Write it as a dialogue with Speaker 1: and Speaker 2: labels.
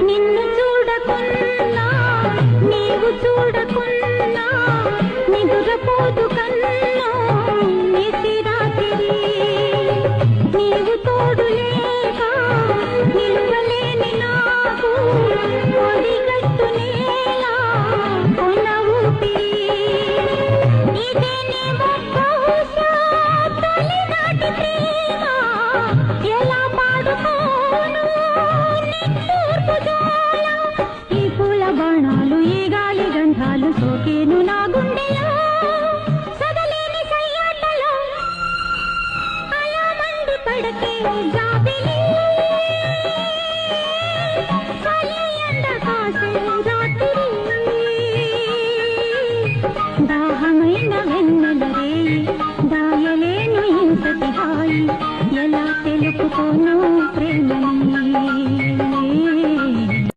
Speaker 1: నిన్ను చూడకున్నా నీవు చూడకున్నా నిదురపోదు కన్నా నేసి రాత్రి నీవు తోడు లేక నిలువలేని నాకు ఒడిగట్టు నేలా కొన ఊపిరి ఇదేనేమో బహుశా తొలినాటి ప్రేమ ఎలా పాడుకోను నిట్టూర్పు జోల ఈ పూల బాణాలు ఈ గాలి గంధాలు సోకేను నా గుండెలో సగలేని సయ్యాటలో అలా మండి పడకే జాబిలి చలి ఎండ కాసే